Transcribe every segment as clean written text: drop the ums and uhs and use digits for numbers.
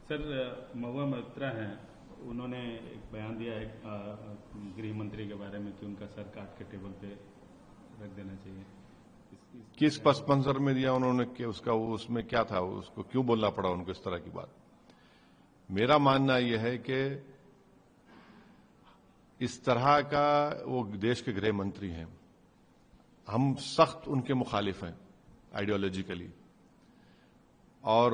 Sir, Mahua Moitra हैं, उन्होंने एक बयान दिया है गृह मंत्री के बारे में कि उनका सर काट के टेबल पे रख देना चाहिए। किस पस मंजर में दिया उन्होंने कि उसका उसमें क्या था, उसको क्यों बोलना पड़ा उनको इस तरह की बात? मेरा मानना यह है कि इस तरह का वो देश के गृह मंत्री हैं, हम सख्त उनके मुखालिफ हैं आइडियोलॉजिकली, और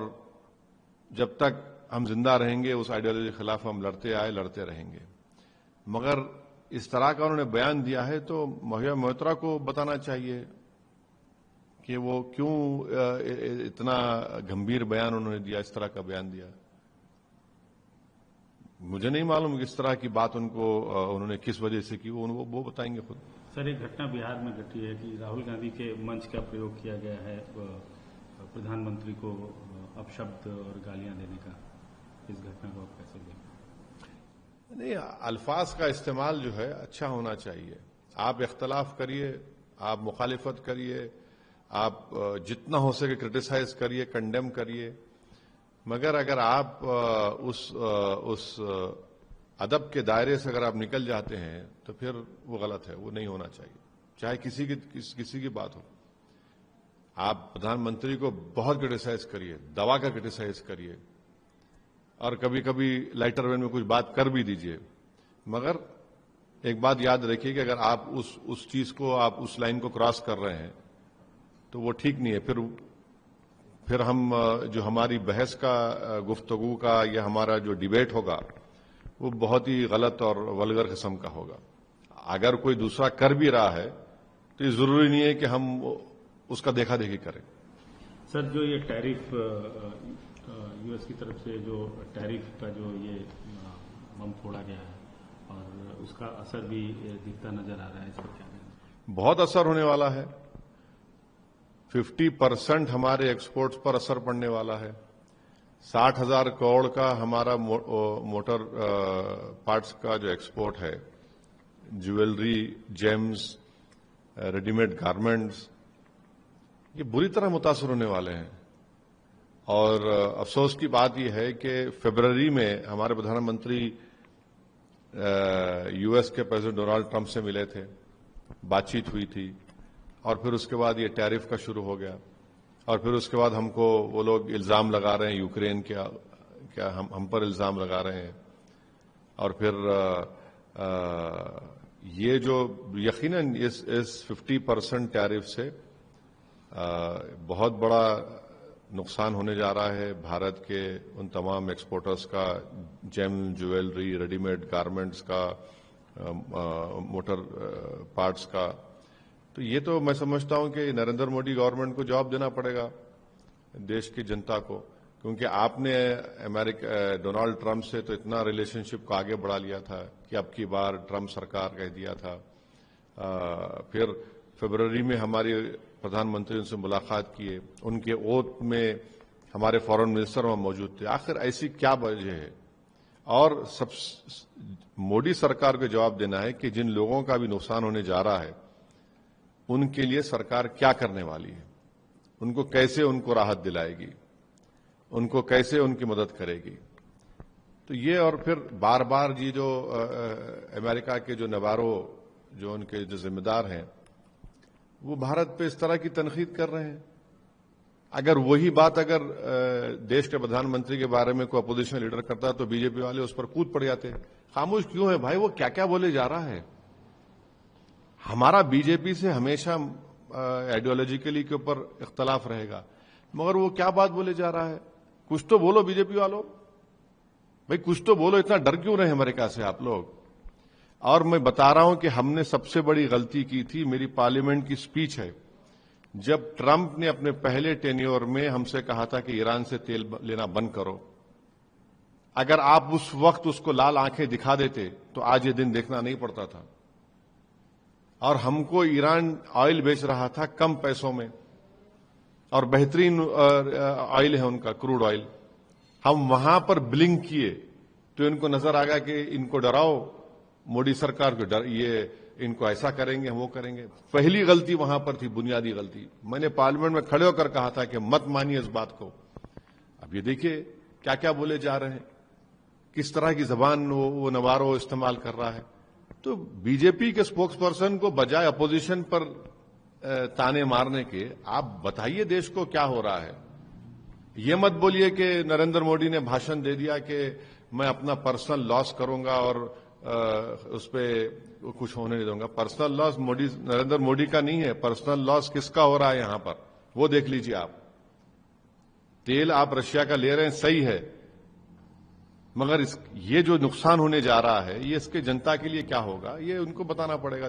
जब तक हम जिंदा रहेंगे उस आइडियोलॉजी के खिलाफ हम लड़ते आए, लड़ते रहेंगे। मगर इस तरह का उन्होंने बयान दिया है तो महुआ मोइत्रा को बताना चाहिए कि वो क्यों इतना गंभीर बयान उन्होंने दिया, इस तरह का बयान दिया। मुझे नहीं मालूम कि इस तरह की बात उन्होंने किस वजह से की, वो बताएंगे खुद। सर, एक घटना बिहार में घटी है कि राहुल गांधी के मंच का प्रयोग किया गया है प्रधानमंत्री को अपशब्द और गालियां देने का। इस घटना को आप कैसे देखें? नहीं, अल्फाज का इस्तेमाल जो है अच्छा होना चाहिए। आप इख्तलाफ करिए, आप मुखालिफत करिए, आप जितना हो सके क्रिटिसाइज करिए, कंडेम करिए, मगर अगर आप उस अदब के दायरे से अगर आप निकल जाते हैं तो फिर वो गलत है, वो नहीं होना चाहिए, चाहे किसी की बात हो। आप प्रधानमंत्री को बहुत क्रिटिसाइज करिए, दवा का क्रिटिसाइज करिए, और कभी कभी लाइटर वेन में कुछ बात कर भी दीजिए, मगर एक बात याद रखिए कि अगर आप उस चीज को, आप उस लाइन को क्रॉस कर रहे हैं तो वो ठीक नहीं है। फिर हम जो हमारी बहस का, गुफ्तगू का, या हमारा जो डिबेट होगा वो बहुत ही गलत और वल्गर किस्म का होगा। अगर कोई दूसरा कर भी रहा है तो ये जरूरी नहीं है कि हम उसका देखा देखी करें। सर, जो ये टैरिफ यूएस की तरफ से जो टैरिफ का जो ये बम फोड़ा गया है और उसका असर भी दिखता नजर आ रहा है, इस पर क्या कहना? बहुत असर होने वाला है। 50% हमारे एक्सपोर्ट्स पर असर पड़ने वाला है। 60,000 करोड़ का हमारा मोटर पार्ट्स का जो एक्सपोर्ट है, ज्वेलरी, जेम्स, रेडीमेड गारमेंट्स, ये बुरी तरह मुतासर होने वाले हैं। और अफसोस की बात यह है कि फरवरी में हमारे प्रधानमंत्री यूएस के प्रेसिडेंट डोनाल्ड ट्रंप से मिले थे, बातचीत हुई थी, और फिर उसके बाद ये टैरिफ का शुरू हो गया, और फिर उसके बाद हमको वो लोग इल्जाम लगा रहे हैं, यूक्रेन क्या हम पर इल्जाम लगा रहे हैं। और फिर ये जो यकीनन इस 50% टैरिफ से बहुत बड़ा नुकसान होने जा रहा है भारत के उन तमाम एक्सपोर्टर्स का, जेम, ज्वेलरी, रेडीमेड गारमेंट्स का, मोटर पार्ट्स का। तो ये तो मैं समझता हूं कि नरेंद्र मोदी गवर्नमेंट को जवाब देना पड़ेगा देश की जनता को, क्योंकि आपने डोनाल्ड ट्रंप से तो इतना रिलेशनशिप को आगे बढ़ा लिया था कि अब की बार ट्रंप सरकार कह दिया था। फिर फरवरी में हमारी प्रधानमंत्री उनसे मुलाकात किए, उनके ओथ में हमारे फॉरेन मिनिस्टर वहां मौजूद थे। आखिर ऐसी क्या वजह है? और सब मोदी सरकार को जवाब देना है कि जिन लोगों का भी नुकसान होने जा रहा है उनके लिए सरकार क्या करने वाली है, उनको कैसे उनको राहत दिलाएगी, उनको कैसे उनकी मदद करेगी। तो ये, और फिर बार बार ये जो अमेरिका के जो नवारो, जो उनके जो जिम्मेदार हैं, वो भारत पे इस तरह की तनकीद कर रहे हैं। अगर वही बात देश के प्रधानमंत्री के बारे में कोई अपोजिशन लीडर करता तो बीजेपी वाले उस पर कूद पड़ जाते। खामोश क्यों है भाई? वो क्या क्या बोले जा रहा है। हमारा बीजेपी से हमेशा आइडियोलॉजिकली के ऊपर इख्तलाफ रहेगा, मगर वो क्या बात बोले जा रहा है? कुछ तो बोलो बीजेपी वालों, भाई कुछ तो बोलो। इतना डर क्यों रहे अमेरिका से आप लोग? और मैं बता रहा हूं कि हमने सबसे बड़ी गलती की थी, मेरी पार्लियामेंट की स्पीच है, जब ट्रंप ने अपने पहले टेन्योर में हमसे कहा था कि ईरान से तेल लेना बंद करो। अगर आप उस वक्त उसको लाल आंखें दिखा देते तो आज ये दिन देखना नहीं पड़ता था। और हमको ईरान ऑयल बेच रहा था कम पैसों में, और बेहतरीन ऑयल है उनका, क्रूड ऑयल। हम वहां पर ब्लिंक किए तो इनको नजर आ गया कि इनको डराओ, मोदी सरकार को डर, ये इनको ऐसा करेंगे, हम वो करेंगे। पहली गलती वहां पर थी, बुनियादी गलती। मैंने पार्लियामेंट में खड़े होकर कहा था कि मत मानिए इस बात को। अब ये देखिए کیا کیا بولے جا رہے ہیں، کس طرح کی زبان وہ نوارو استعمال کر رہا ہے. تو بی جے پی کے سپوکس پرسن کو بجائے اپوزیشن پر تانے مارنے کے آپ بتائیے دیش کو کیا ہو رہا ہے. یہ مت بولیے کہ نریندر مودی نے بھاشن دے دیا کہ میں اپنا پرسنل لاس کروں گا اور اس پہ کچھ ہونے نہیں دوں گا. پرسنل لاس نریندر مودی کا نہیں ہے، پرسنل لاس کس کا ہو رہا ہے یہاں پر وہ دیکھ لیجیے. آپ تیل آپ رشیا کا لے رہے ہیں صحیح ہے، مگر یہ جو نقصان ہونے جا رہا ہے یہ اس کے جنتا کے لیے کیا ہوگا یہ ان کو بتانا پڑے گا.